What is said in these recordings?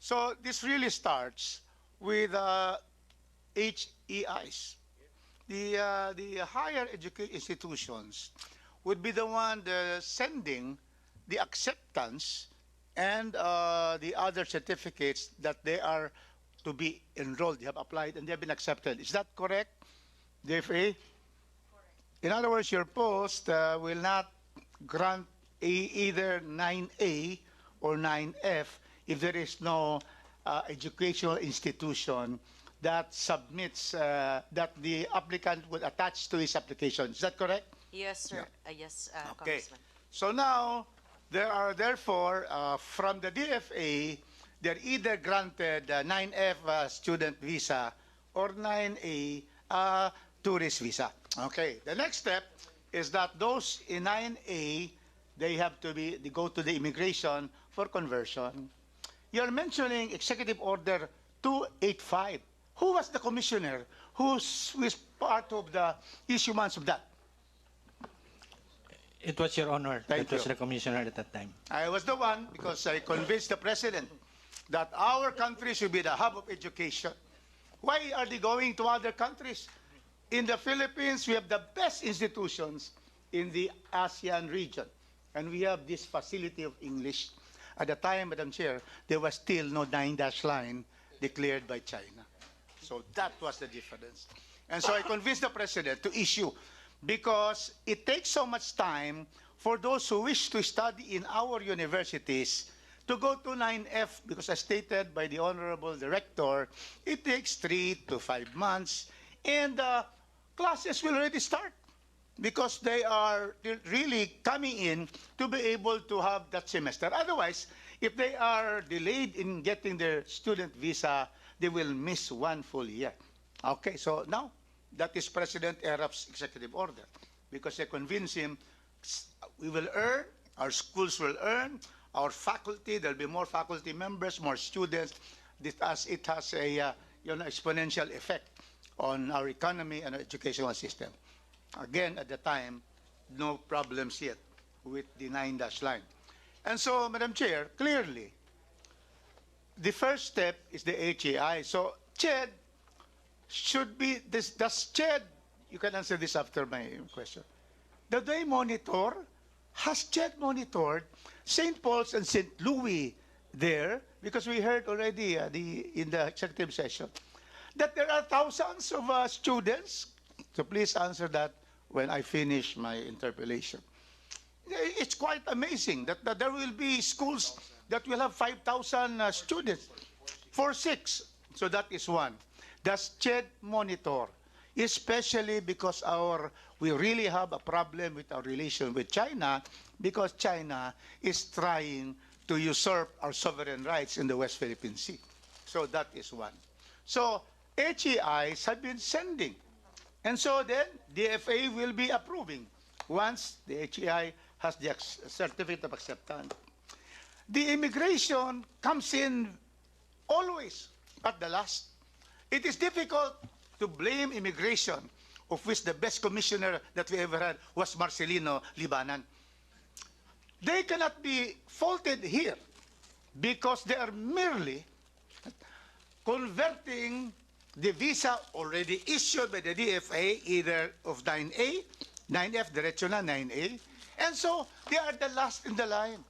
So this really starts with HEIs. The higher education institutions would be the one sending the acceptance and the other certificates that they are to be enrolled. They have applied and they have been accepted. Is that correct, DFA? In other words, your post will not grant either 9A or 9F if there is no educational institution that submits that the applicant would attach to his application. Is that correct? Yes, sir. Yeah. Yes, Okay. Congressman. So now there are therefore from the DFA, they're either granted 9F student visa or 9A tourist visa. Okay. The next step is that those in 9A, they have to they go to the immigration for conversion. You're mentioning Executive Order 285. Who was the commissioner who was part of the issuance of that? It was Your Honor. Thank That was you. the commissioner at that time. I was the one because I convinced the president that our country should be the hub of education. Why are they going to other countries? In the Philippines, we have the best institutions in the ASEAN region. And we have this facility of English. At the time, Madam Chair, there was still no 9-dash line declared by China. So that was the difference. And so I convinced the president to issue because it takes so much time for those who wish to study in our universities to go to 9F, because as stated by the Honorable Director, it takes 3 to 5 months, and classes will already start because they're really coming in to be able to have that semester. Otherwise, if they are delayed in getting their student visa, they will miss 1 full year. Okay, so now that is President Erap's executive order because they convince him we will earn, our schools will earn, our faculty, there'll be more faculty members, more students. It has a exponential effect on our economy and our educational system. Again, at the time, no problems yet with the 9-dash line. And so, Madam Chair, clearly, the first step is the HAI. So, CHED should be, does CHED, you can answer this after my question. Do they monitor, has CHED monitored St. Paul's and St. Louis there? Because we heard already in the executive session that there are thousands of students. So please answer that when I finish my interpellation. It's quite amazing that there will be schools that will have 5,000 students for 6. So that is one. Does CHED monitor? Especially because we really have a problem with our relation with China because China is trying to usurp our sovereign rights in the West Philippine Sea. So that is one. So HEIs have been sending. And so then DFA will be approving once the HEI has the certificate of acceptance. The immigration comes in always at the last. It is difficult to blame immigration, of which the best commissioner that we ever had was Marcelino Libanan. They cannot be faulted here because they are merely converting the visa already issued by the DFA, either of 9A, 9F, diretso na 9A, and so they are the last in the line.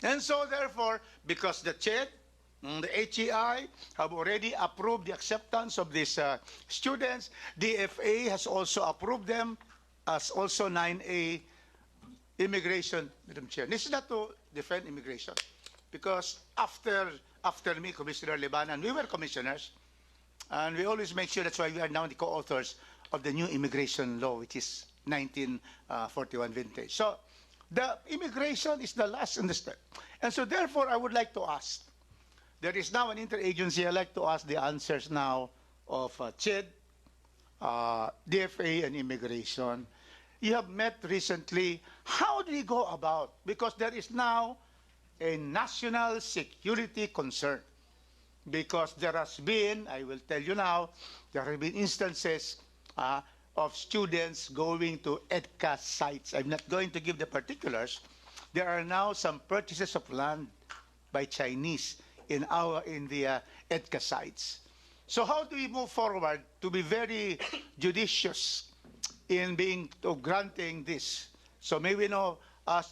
And so therefore, because the CHED, the HEI have already approved the acceptance of these students, DFA has also approved them as also 9A immigration, Madam Chair. This is not to defend immigration, because after me, Commissioner Libanan, we were commissioners, and we always make sure that's why we are now the co-authors of the new immigration law, which is 1941 vintage. So the immigration is the last in the step. And so therefore, I would like to ask, there is now an interagency, I'd like to ask the answers now of CHED, DFA, and immigration. You have met recently. How do you go about? Because there is now a national security concern. Because there has been, I will tell you now, there have been instances of students going to EDCA sites. I'm not going to give the particulars. There are now some purchases of land by Chinese in the EDCA sites. So how do we move forward to be very judicious in granting this? So may we know,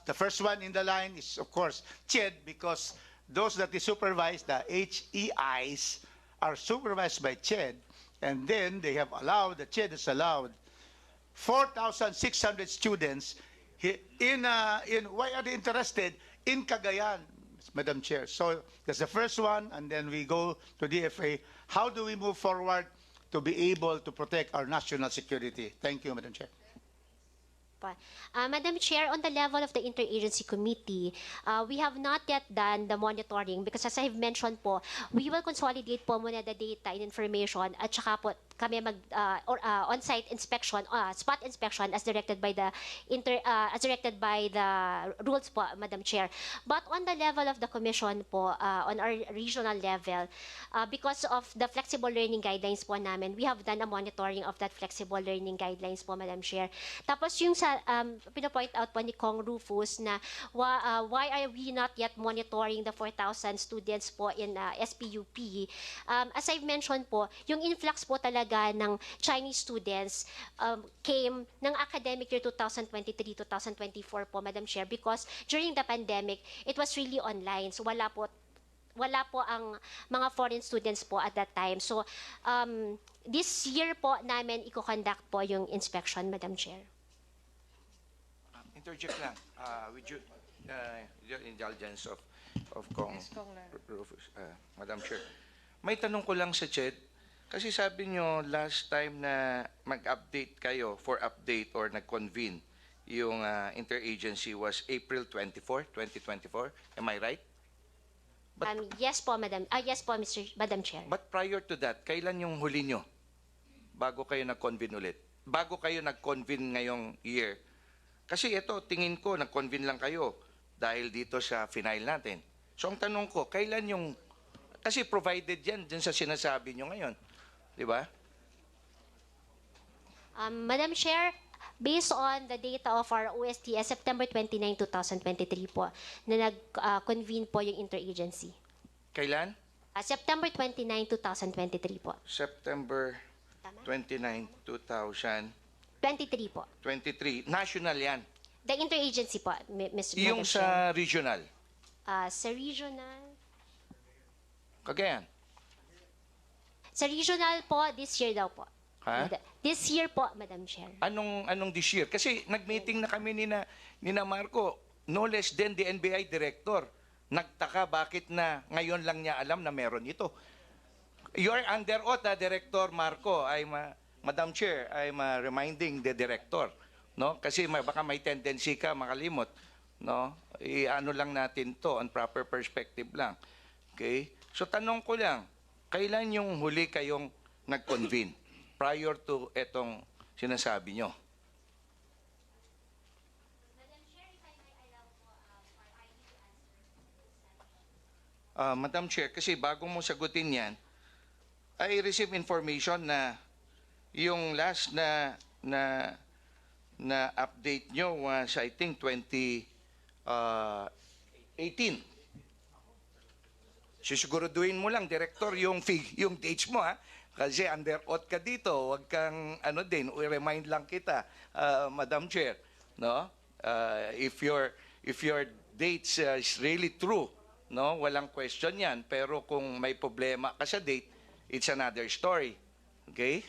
the first one in the line is, of course, CHED, because those that is supervised, the HEIs, are supervised by CHED, and then they have allowed, the CHED has allowed 4,600 students why are they interested in Cagayan, Madam Chair? So that's the first one, and then we go to DFA. How do we move forward to be able to protect our national security? Thank you, Madam Chair. Madam Chair, on the level of the interagency committee, we have not yet done the monitoring because as I've mentioned po, we will consolidate po muna the data and information at saka po kami on-site inspection, spot inspection as directed by the rules po, Madam Chair. But on the level of the commission po, on our regional level, because of the flexible learning guidelines po namin, we have done a monitoring of that flexible learning guidelines po, Madam Chair. Tapos yung sa pinopoint out po ni Kong Rufus na why are we not yet monitoring the 4,000 students po in SPUP? As I've mentioned po, yung influx po talaga ng Chinese students came ng academic year 2023-2024 po, Madam Chair, because during the pandemic, it was really online. So wala po ang mga foreign students po at that time. So this year po namin i-conduct po yung inspection, Madam Chair. Interject lang, with your indulgence of Kong Rufus, Madam Chair. May tanong ko lang sa CHED, kasi sabi nyo last time na mag-update kayo for update or nag-convene yung interagency was April 24, 2024. Am I right? Yes po, Madam. Yes po, Madam Chair. But prior to that, kailan yung huli nyo bago kayo nag-convene ulit? Bago kayo nag-convene ngayong year? Kasi ito, tingin ko, nag-convene lang kayo dahil dito sa final natin. So ang tanong ko, kailan yung... Kasi provided yan dyan sa sinasabi nyo ngayon. Di ba? Madam Chair, based on the data of our OSTS, September 29, 2023 po, na nag-convene po yung interagency. Kailan? September 29, 2023 po. September 29, 2023 po. 23. National yan. The interagency po, Ms. Yung Madam Chair. sa regional. Sa regional? Kagayan. Sa regional po, this year daw po. Ha? This year po, Madam Chair. Anong this year? Kasi nag-meeting na kami ni na Marco, no less than the NBI director. Nagtaka bakit na ngayon lang niya alam na meron ito. You're under oath, Director Marco. Madam Chair, I'm reminding the director, no? Kasi baka may tendency ka makalimot, no? Ano lang natin to, on proper perspective lang. Okay? So tanong ko lang, kailan yung huli kayong nag-convene prior to etong sinasabi nyo? Madam Chair, kasi bago mo sagutin yan, I received information na yung last na update nyo was I think 2018. Sisiguraduhin mo lang, Director, yung dates mo, ha? Kasi under oath ka dito, wag kang remind lang kita, Madam Chair, no? If your dates is really true, no? Walang question 'yan, pero kung may problema ka sa date, it's another story. Okay?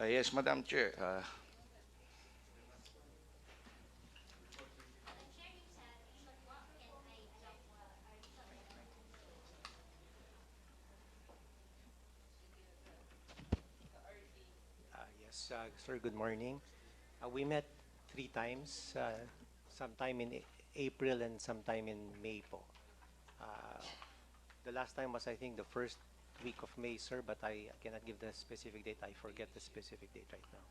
Yes, Madam Chair. Sir, good morning. We met 3 times, sometime in April and sometime in May po. The last time was, I think, the first week of May, sir, but I cannot give the specific date. I forget the specific date right now.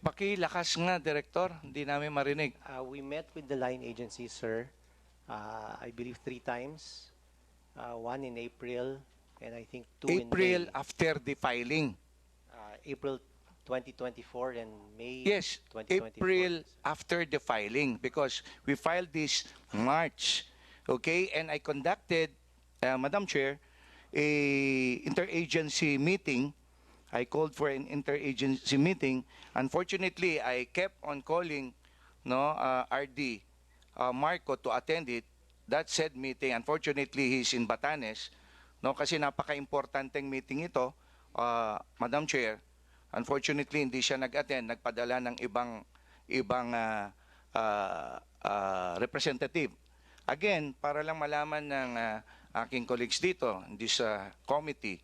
Pakilakas nga, Director. Hindi namin marinig. We met with the line agency, sir, I believe 3 times. 1 in April, and I think 2 in May. April after the filing. April 2024 and May Yes, 2024. April after the filing because we filed this March Okay, and I conducted, Madam Chair, a interagency meeting. I called for an interagency meeting. Unfortunately, I kept on calling RD Marco to attend it. That said meeting, unfortunately, he's in Batanes. No, kasi napaka-importanteng meeting ito, Madam Chair. Unfortunately, hindi siya nag-attend, nagpadala ng ibang representative. Again, para lang malaman ng aking colleagues dito, in this committee,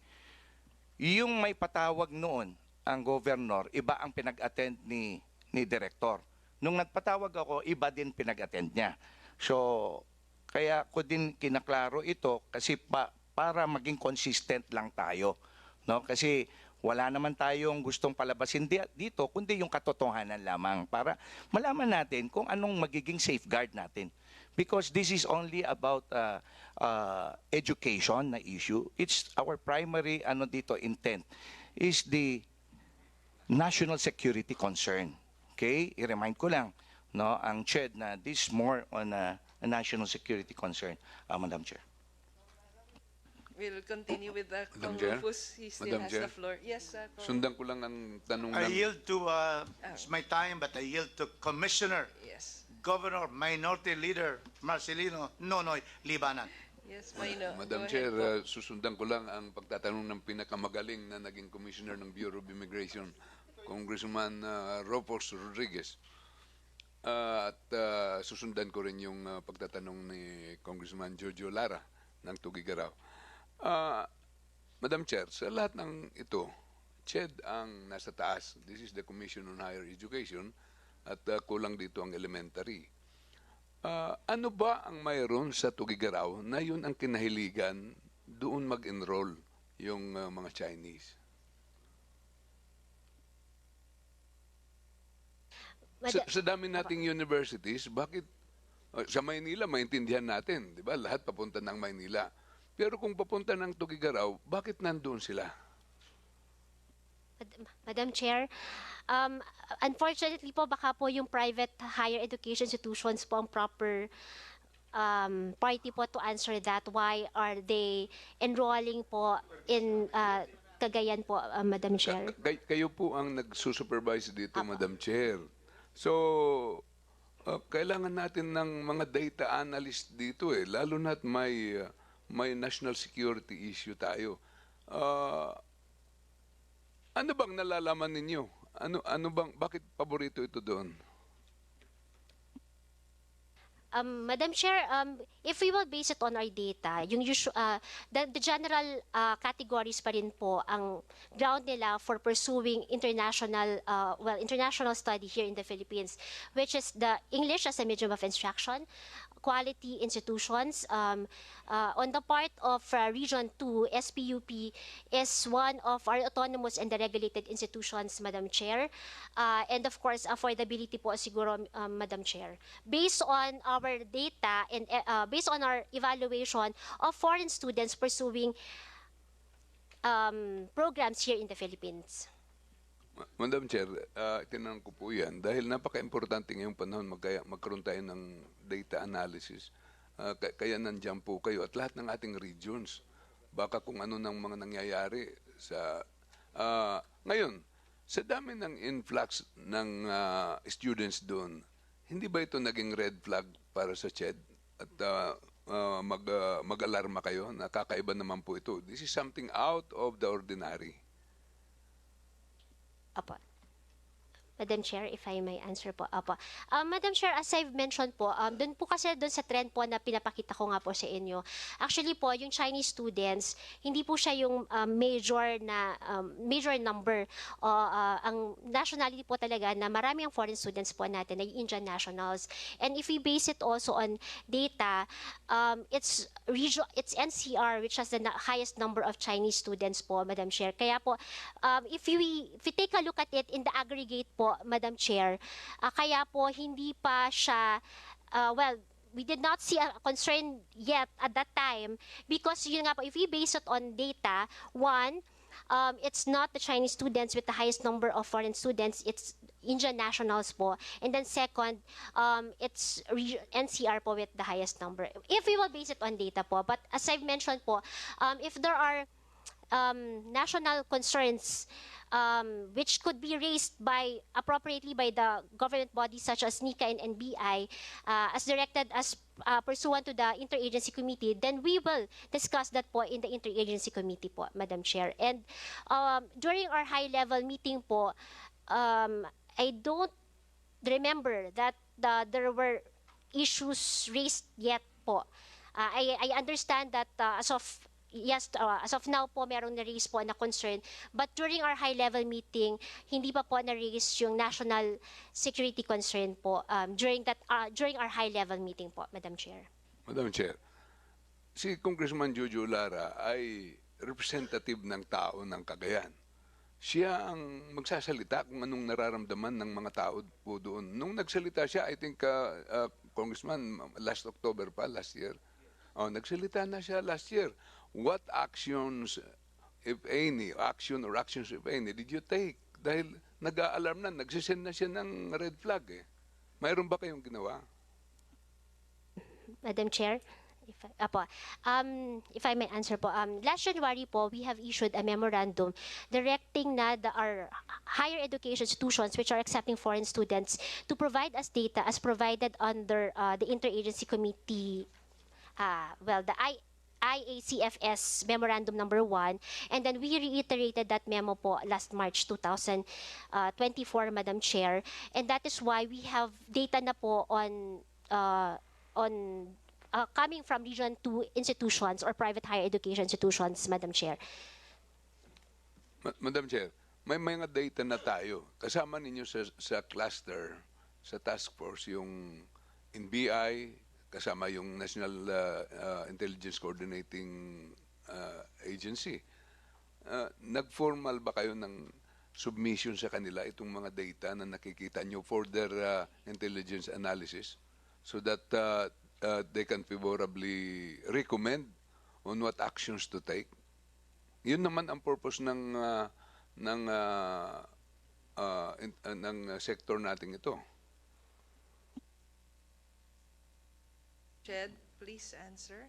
yung may patawag noon, ang governor, iba ang pinag-attend ni director. Nung nagpatawag ako, iba din pinag-attend niya. So, kaya ko din kinaklaro ito kasi para maging consistent lang tayo. No? Kasi wala naman tayong gustong palabasin dito, kundi yung katotohanan lamang para malaman natin kung anong magiging safeguard natin. Because this is only about education na issue. It's our primary intent is the national security concern. Okay? I-remind ko lang, no, ang CHED na this more on a national security concern, Madam Chair. We'll continue with the Madam Chair? Rufus. He still Madam has Chair? the floor. Yes, Sundan ko lang ang tanong I ng... yield to, it's my time, but I yield to Commissioner, yes. Governor, Minority Leader Marcelino Nonoy Libanan. Yes, Maino. Madam Go Chair, ahead po. susundan ko lang ang pagtatanong ng pinakamagaling na naging Commissioner ng Bureau of Immigration, Congressman Rufus Rodriguez. Susundan ko rin yung pagtatanong ni Congressman Jojo Lara ng Tugigaraw. Madam Chair, sa lahat ng ito, CHED ang nasa taas. This is the Commission on Higher Education at kulang dito ang elementary. Ano ba ang mayroon sa Tugigaraw na yun ang kinahiligan doon mag-enroll yung mga Chinese? Sa dami nating universities, bakit sa Maynila maintindihan natin, 'di ba? Lahat papunta ng Maynila. Pero kung papunta ng Tugigaraw, bakit nandoon sila? Madam Chair, unfortunately po, baka po yung private higher education institutions po ang proper party po to answer that. Why are they enrolling po in Cagayan po, Madam Chair? Kayo po ang nagsusupervise dito, Madam Chair. So, kailangan natin ng mga data analyst dito lalo na't may national security issue tayo. Ano bang nalalaman ninyo? Ano bang bakit paborito ito doon? Madam Chair, if we will base it on our data, yung the general categories pa rin po ang ground nila for pursuing international study here in the Philippines, which is the English as a medium of instruction, quality institutions. On the part of Region 2, SPUP is one of our autonomous and regulated institutions, Madam Chair. And of course, affordability po siguro, Madam Chair. Based on our data and based on our evaluation of foreign students pursuing programs here in the Philippines. Madam Chair, tinanong ko po yan dahil napaka-importante ngayong panahon magkaroon tayo ng data analysis. Kaya nandiyan po kayo at lahat ng ating regions. Baka kung ano ng mga nangyayari sa... ngayon, sa dami ng influx ng students doon, hindi ba ito naging red flag para sa CHED? At mag-alarma kayo na kakaiba naman po ito. This is something out of the ordinary. Apo. Madam Chair, if I may answer po. Apo. Madam Chair, as I've mentioned po, doon po kasi doon sa trend po na pinapakita ko nga po sa inyo. Actually po, yung Chinese students, hindi po siya yung major number. Ang nationality po talaga na marami ang foreign students po natin, ay Indian nationals. And if we base it also on data, it's NCR which has the highest number of Chinese students po, Madam Chair. Kaya po, if we take a look at it in the aggregate po, Madam Chair, kaya po hindi pa siya, we did not see a concern yet at that time because yun nga po, if we base it on data, one, it's not the Chinese students with the highest number of foreign students, it's Indian nationals po. And then second, it's NCR po with the highest number. If we will base it on data po. But as I've mentioned po, if there are national concerns which could be raised by appropriately by the government bodies such as NICA and NBI as directed as pursuant to the interagency committee, then we will discuss that po in the interagency committee po, Madam Chair. And during our high-level meeting po, I don't remember that there were issues raised yet po. I understand that as of now po merong na-raise po na concern, but during our high-level meeting, hindi pa po na-raise yung national security concern po during our high-level meeting po, Madam Chair. Madam Chair, si Congressman Jojo Lara ay representative ng tao ng Cagayan. Siya ang magsasalita kung anong nararamdaman ng mga tao po doon. Nung nagsalita siya, I think, Congressman, last year, nagsalita na siya last year. What actions, if any, actions if any, did you take? Dahil nag-a-alarm na, nagsisend na siya ng red flag eh. Mayroon ba kayong ginawa? Madam Chair, if I may answer po, last January po, we have issued a memorandum directing na our higher education institutions which are accepting foreign students to provide us data as provided under the interagency committee, the IACFS Memorandum number 1, and then we reiterated that memo po last March 2024, Madam Chair, and that is why we have data na po on coming from Region 2 institutions or private higher education institutions, Madam Chair. Madam Chair, may mga data na tayo. Kasama ninyo sa cluster, sa task force, yung NBI, kasama yung National Intelligence Coordinating Agency. Nag-formal ba kayo ng submission sa kanila itong mga data na nakikita nyo for their intelligence analysis so that they can favorably recommend on what actions to take? Yun naman ang purpose ng sector natin ito. Jed, please answer.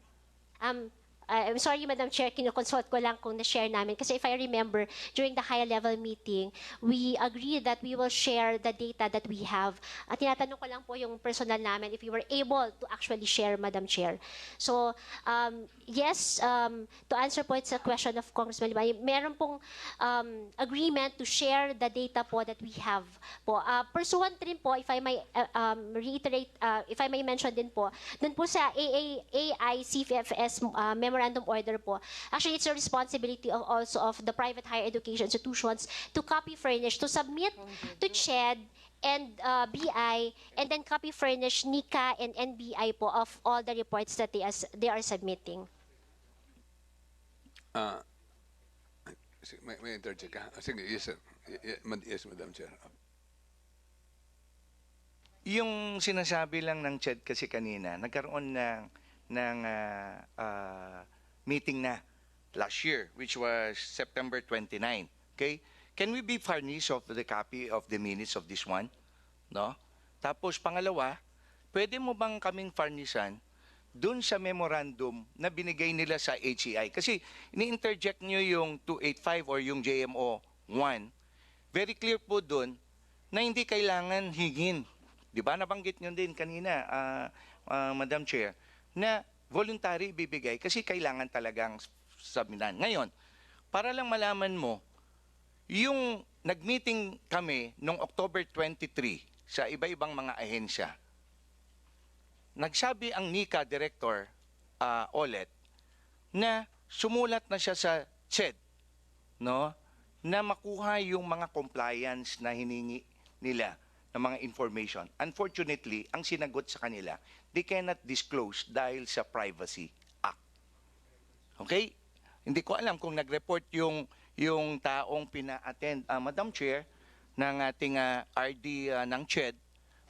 I'm sorry, Madam Chair, kinoconsult ko lang kung na-share namin. Kasi if I remember, during the high-level meeting, we agreed that we will share the data that we have. At tinatanong ko lang po yung personal namin if we were able to actually share, Madam Chair. So, yes, to answer po it's a question of Congressman Libay, meron pong agreement to share the data po that we have po. Pursuant rin po, if I may reiterate, if I may mention din po, dun po sa AICFS memorandum order po. Actually, it's a responsibility also of the private higher education institutions to copy furnish, to submit to CHED and BI, and then copy furnish NICA and NBI po of all the reports that they are submitting. May interject ka? Sige, yes, sir. Yes, Madam Chair. Yung sinasabi lang ng CHED kasi kanina, nagkaroon ng meeting na last year, which was September 29. Okay? Can we be furnished of the copy of the minutes of this one? No? Tapos pangalawa, pwede mo bang kaming furnishan dun sa memorandum na binigay nila sa HEI? Kasi ini-interject nyo yung 285 or yung JMO 1. Very clear po dun na hindi kailangan hingin. Di ba? Nabanggit nyo din kanina, Madam Chair, na voluntary bibigay kasi kailangan talagang submitan. Ngayon, para lang malaman mo, yung nag-meeting kami noong October 23 sa iba-ibang mga ahensya, nagsabi ang NICA Director, Olet, na sumulat na siya sa CHED, no, na makuha yung mga compliance na hiningi nila ng mga information. Unfortunately, ang sinagot sa kanila, they cannot disclose dahil sa Privacy Act. Okay? Hindi ko alam kung nag-report yung taong pina-attend, Madam Chair, ng ating RD ng CHED,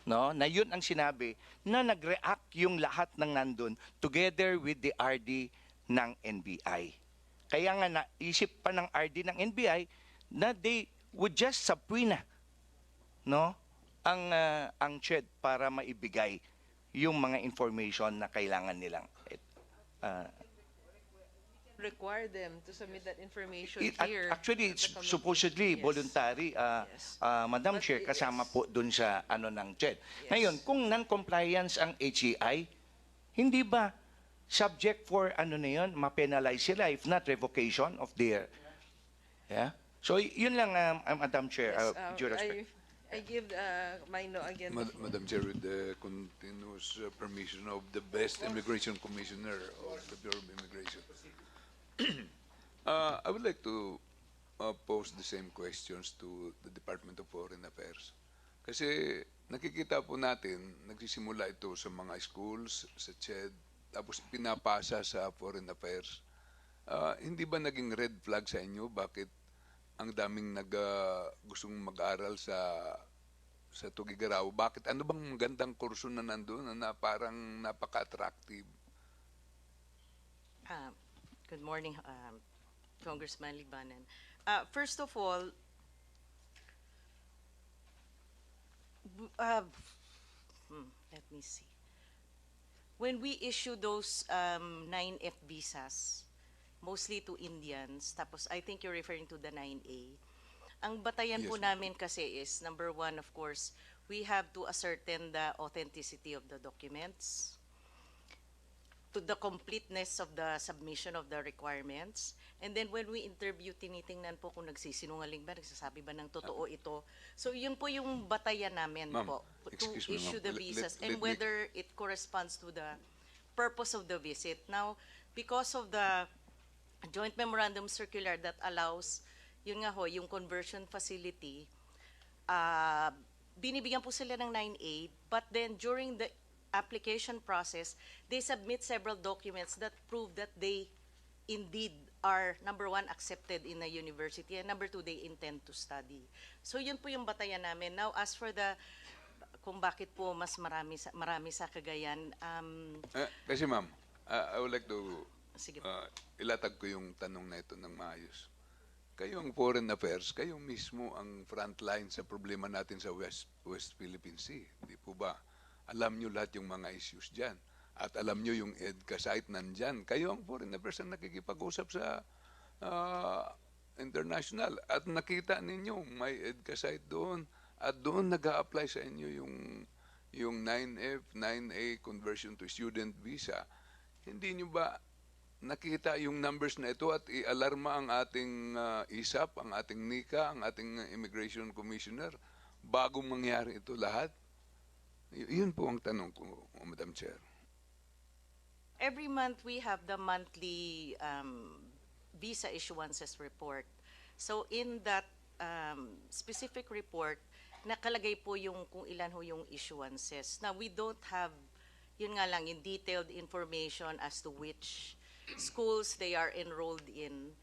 no, na yun ang sinabi, na nag-react yung lahat ng nandun together with the RD ng NBI. Kaya nga naisip pa ng RD ng NBI na they would just subpoena no, ang CHED para maibigay yung mga information na kailangan nilang. Require them to submit that information It- here. actually, at it's the committee. supposedly Yes. voluntary, Yes. Madam But Chair, it kasama is- po dun sa ano ng CHED. Yes. Ngayon, kung non-compliance ang HEI, hindi ba subject for ano na yun, ma-penalize sila, if not revocation of their, yeah? So, yun lang, Madam Chair, Yes, with due respect. I give Mino again. Madam Chair, with the continuous permission of the best immigration commissioner of the Bureau of Immigration. I would like to pose the same questions to the Department of Foreign Affairs. Kasi nakikita po natin, nagsisimula ito sa mga schools, sa CHED, tapos pinapasa sa Foreign Affairs. Hindi ba naging red flag sa inyo? Bakit ang daming gustong mag-aral sa Tugigaraw? Bakit? Ano bang magandang kurso na nandun na parang napaka-attractive? Good morning, Congressman Libanan. First of all, let me see. When we issue those 9F visas, mostly to Indians, tapos I think you're referring to the 9A, ang batayan po Yes, namin kasi is, number one, of course, we have to ascertain the authenticity of the documents, to the completeness of the submission of the requirements. And then when we interview, tinitingnan po kung nagsisinungaling ba, nagsasabi ba ng totoo ito. So yun po yung batayan namin Ma'am, po, to excuse me, issue ma'am. the visas and whether it corresponds to the purpose of the visit. Now, because of the joint memorandum circular that allows, yun nga ho, yung conversion facility, binibigyan po sila ng 9A, but then during the application process, they submit several documents that prove that they indeed are, number one, accepted in a university, and number two, they intend to study. So yun po yung batayan namin. Now, as for the, kung bakit po mas marami sa Cagayan, Kasi ma'am, I would like to sige. ilatag ko yung tanong na ito ng maayos. Kayo ang Foreign Affairs, kayo mismo ang front line sa problema natin sa West Philippine Sea. Di po ba? Alam nyo lahat yung mga issues dyan. At alam nyo yung EDCA site nandyan. Kayo ang Foreign Affairs ang nakikipag-usap sa international. At nakita ninyo, may EDCA site doon. At doon nag-a-apply sa inyo yung 9F, 9A conversion to student visa. Hindi nyo ba nakita yung numbers na ito at i-alarma ang ating ISAP, ang ating NICA, ang ating Immigration Commissioner bago mangyari ito lahat? Yun po ang tanong ko, Madam Chair. Every month, we have the monthly visa issuances report. So in that specific report, nakalagay po yung kung ilan ho yung issuances. Now, we don't have, yun nga lang, yung detailed information as to which schools they are enrolled in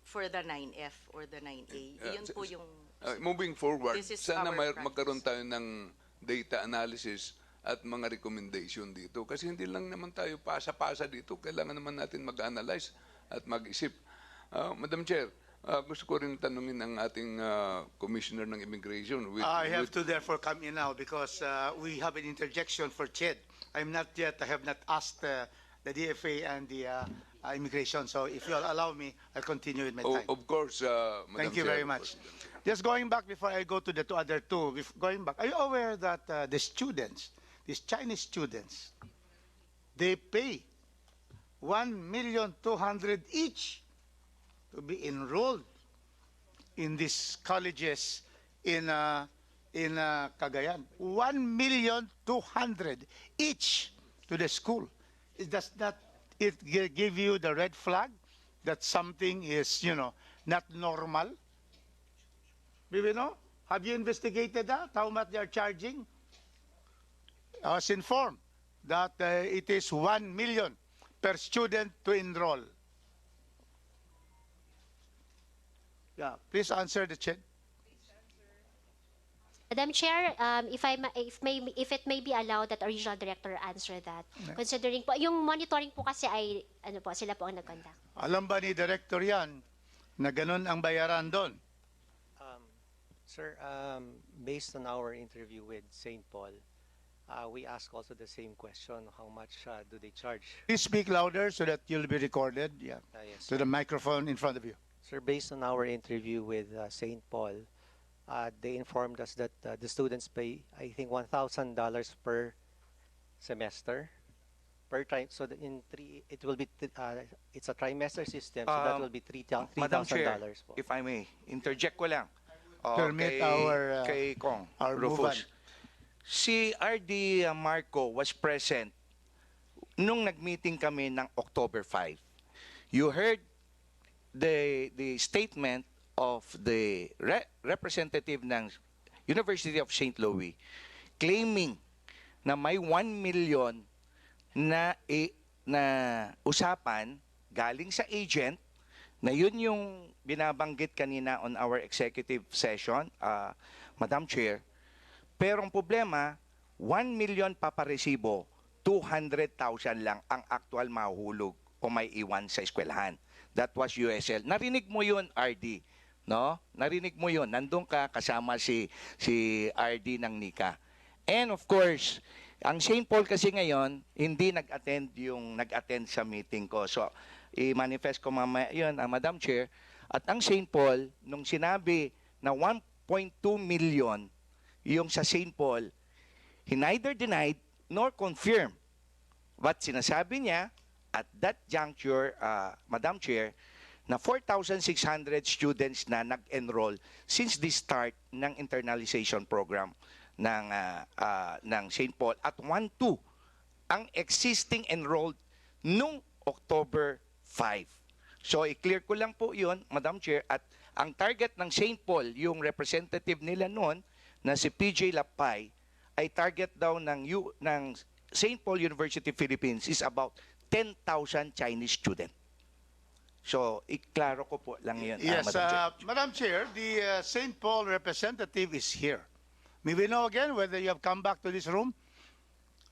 for the 9F or the 9A. Yun po yung... Moving forward, This is sana our practice. magkaroon tayo ng data analysis at mga recommendation dito. Kasi hindi lang naman tayo pasa-pasa dito. Kailangan naman natin mag-analyze at mag-isip. Madam Chair, gusto ko rin tanungin ang ating Commissioner ng Immigration. I have to therefore come in now because we have an interjection for CHED. I have not asked the DFA and the immigration. So if you'll allow me, I'll continue with my time. Of course, Madam Thank you Chair, very of much. course. Just going back before I go to the other two, going back, are you aware that the students, these Chinese students, they pay 1,200,000 each to be enrolled in these colleges in Cagayan? 1,200,000 each to the school. Does not it give you the red flag that something is, not normal? Do you know? Have you investigated that? How much they are charging? I was informed that it is 1 million per student to enroll. Yeah, please answer the chat. Madam Chair, if it may be allowed that our regional director answer that. Considering po, yung monitoring po kasi ay, sila po ang nag-conduct. Alam ba ni Director yan na ganun ang bayaran doon? Sir, based on our interview with St. Paul, we asked also the same question, how much do they charge? Please speak louder so that you'll be recorded. Yeah. Yes, To sir. the microphone in front of you. Sir, based on our interview with St. Paul, they informed us that the students pay, I think, $1,000 per semester, per time. So in three, it will be, it's a trimester system, so that will be Madam Chair, $3,000 po. if I may, interject ko lang. Permit kay Kong our Rufus. movement. Si RD Marco was present nung nag-meeting kami ng October 5. You heard the statement of the representative ng University of St. Louis claiming na may 1 million na usapan galing sa agent na yun yung binabanggit kanina on our executive session, Madam Chair. Pero ang problema, 1 million paparesibo, 200,000 lang ang actual mahulog o may iwan sa eskwelahan. That was USL. Narinig mo yun, RD. No? Narinig mo yun. Nandun ka kasama si RD ng NICA. And of course, ang St. Paul kasi ngayon, hindi nag-attend sa meeting ko. So, i-manifest ko mamaya yun, Madam Chair. At ang St. Paul, nung sinabi na 1.2 million yung sa St. Paul, he neither denied nor confirmed. But sinasabi niya, at that juncture, Madam Chair, na 4,600 students na nag-enroll since the start ng internalization program ng St. Paul at 1,200 ang existing enrolled nung October 5. So, i-clear ko lang po yun, Madam Chair, at ang target ng St. Paul, yung representative nila noon, na si PJ Lapay, ay target daw ng St. Paul University Philippines is about 10,000 Chinese students. So, iklaro ko po lang yun, Yes, Madam Chair. Madam Chair, the St. Paul representative is here. May we know again whether you have come back to this room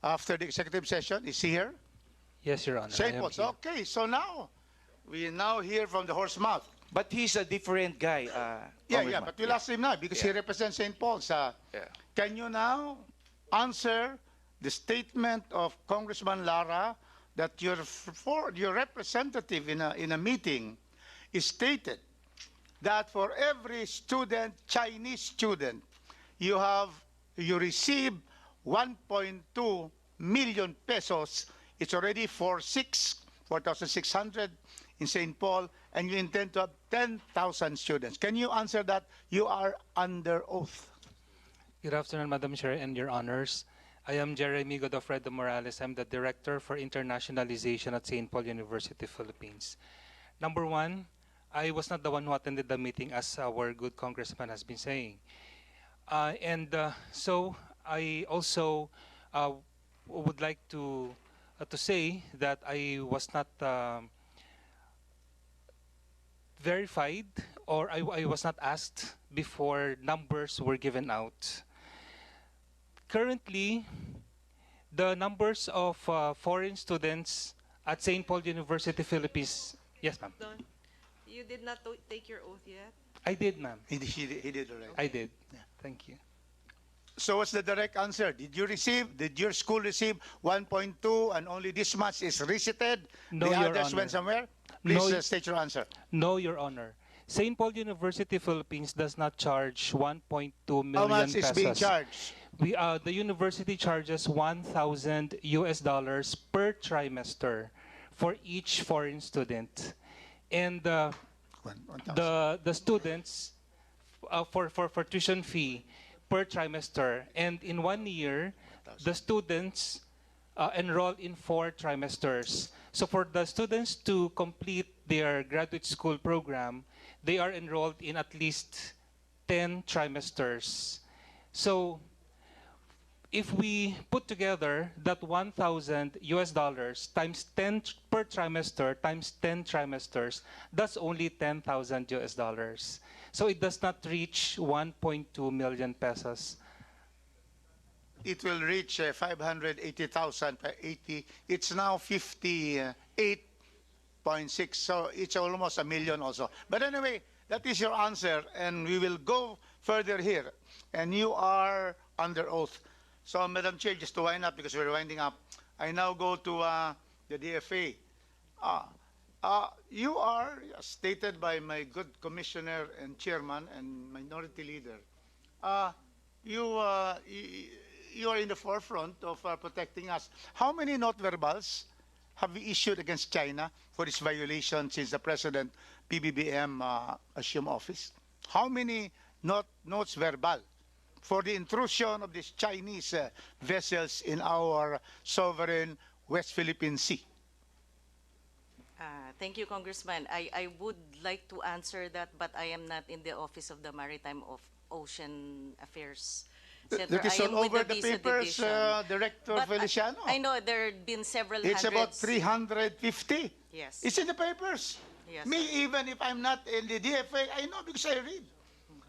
after the executive session? Is he here? Yes, Your Honor. St. I am Paul. here. Okay, so now, we now hear from the horse mouth. But he's a different guy, Yeah, Congressman. but we'll ask him now because he Yeah. represents St. Paul's. Yeah. Can you now answer the statement of Congressman Lara that your representative in a meeting is stated that for every student, Chinese student, you receive 1.2 million pesos. It's already 4,600 in St. Paul, and you intend to have 10,000 students. Can you answer that? You are under oath. Good afternoon, Madam Chair and Your Honors. I am Jeremy Godofredo Morales. I'm the Director for Internationalization at St. Paul University, Philippines. Number one, I was not the one who attended the meeting, as our good congressman has been saying. So I also would like to say that I was not verified, or I was not asked before numbers were given out. Currently, the numbers of foreign students at St. Paul University, Philippines. Yes, ma'am. Don, you did not take your oath yet? I did, ma'am. He did already. I did. Thank you. So what's the direct answer? Did your school receive 1.2 and only this much is receipted? No, the Your others Honor. went somewhere? Please No, state your answer. No, Your Honor. St. Paul University, Philippines does not charge 1.2 million How much pesos. is being charged? The university charges $1,000 per trimester for each foreign student, and the students for tuition fee per trimester, and in 1 year, the students enroll in 4 trimesters. So for the students to complete their graduate school program, they are enrolled in at least 10 trimesters. So if we put together that $1,000 times 10 per trimester times 10 trimesters, that's only $10,000. So it does not reach 1.2 million pesos. It will reach 580,000 per 80. It's now 58.6, so it's almost a million also. But anyway, that is your answer, and we will go further here, and you are under oath. So, Madam Chair, just to wind up, because we're winding up, I now go to the DFA. You are, as stated by my good commissioner and chairman and minority leader, you are in the forefront of protecting us. How many note verbals have we issued against China for this violation since the President PBBM assumed office? How many notes verbal for the intrusion of these Chinese vessels in our sovereign West Philippine Sea? Thank you, Congressman. I would like to answer that, but I am not in the Office of the Maritime of Ocean Affairs Center. That is I am all with over the the Visa papers, Division. Director But Feliciano. I know there have been several It's about hundreds. 350. Yes. It's in the papers. Yes, Me, sir. even if I'm not in the DFA, I know because I read.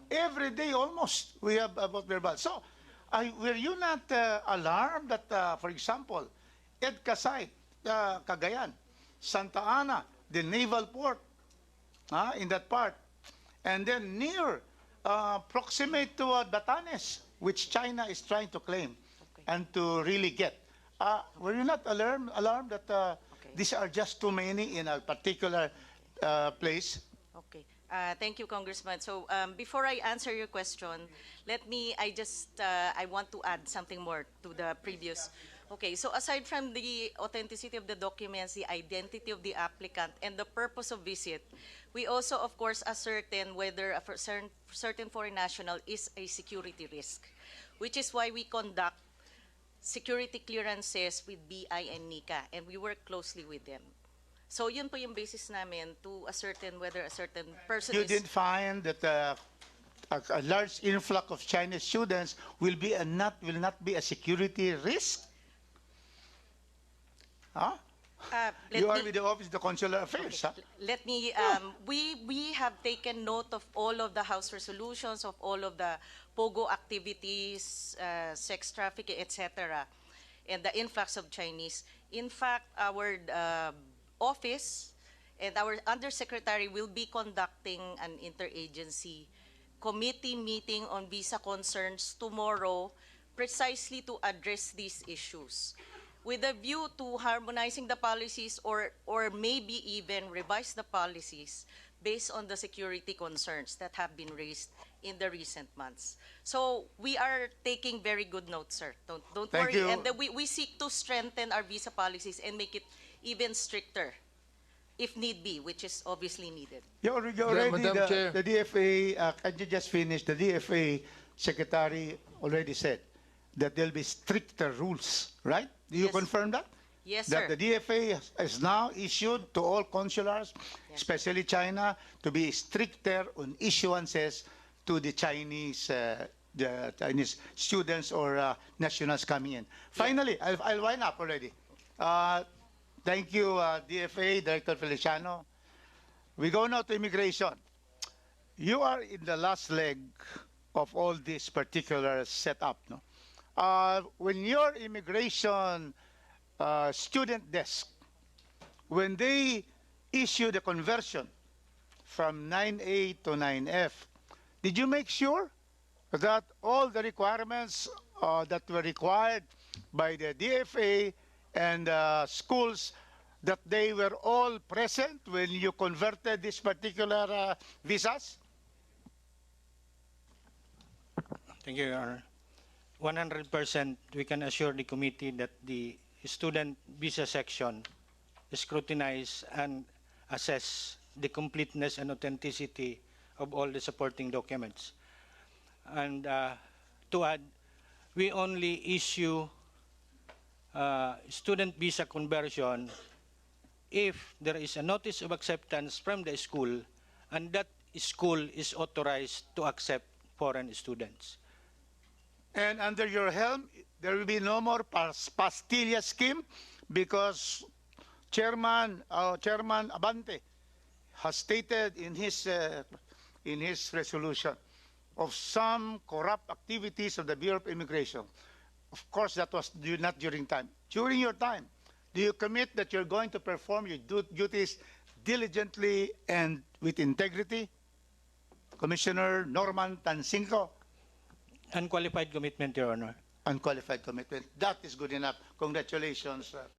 Every day almost, we have about verbal. So, were you not alarmed that, for example, EDCA site, Cagayan, Santa Ana, the naval port, in that part, and then near, proximate to Batanes, which China is trying to claim and to really get. Were you not alarmed that these are just too many in a particular place? Okay. Thank you, Congressman. So before I answer your question, I want to add something more to the previous. Okay, so aside from the authenticity of the documents, the identity of the applicant, and the purpose of visit, we also, of course, ascertain whether a certain foreign national is a security risk, which is why we conduct security clearances with BI and NICA, and we work closely with them. So yun po yung basis namin to ascertain whether a certain person You is... didn't find that a large influx of Chinese students will not be a security risk? Huh? You are with the Office of the Consular Affairs, huh? Let me, we have taken note of all of the House resolutions, of all of the POGO activities, sex trafficking, etc., and the influx of Chinese. In fact, our office and our undersecretary will be conducting an interagency committee meeting on visa concerns tomorrow precisely to address these issues, with a view to harmonizing the policies or maybe even revise the policies based on the security concerns that have been raised in the recent months. So we are taking very good notes, sir. Don't Thank worry. you. And we seek to strengthen our visa policies and make it even stricter if need be, which is obviously needed. You already Madam Chair. the DFA, can you just finish? The DFA secretary already said that there'll be stricter rules, right? Do you Yes. confirm that? Yes, That sir. the DFA has now issued to all consulars, especially China, to be stricter on issuances to the Chinese students or nationals coming in. Finally, I'll wind up already. Thank you, DFA, Director Feliciano. We go now to immigration. You are in the last leg of all this particular setup, no? When your immigration student desk, when they issue the conversion from 9A to 9F, did you make sure that all the requirements that were required by the DFA and schools, that they were all present when you converted this particular visas? Thank you, Your Honor. 100% we can assure the committee that the student visa section scrutinize and assess the completeness and authenticity of all the supporting documents. And to add, we only issue student visa conversion if there is a notice of acceptance from the school and that school is authorized to accept foreign students. And under your helm, there will be no more pastilla scheme because Chairman Abante has stated in his resolution of some corrupt activities of the Bureau of Immigration. Of course, that was not during time. During your time, do you commit that you're going to perform your duties diligently and with integrity? Commissioner Norman Tansinko, Unqualified commitment, Your Honor. unqualified commitment. That is good enough. Congratulations.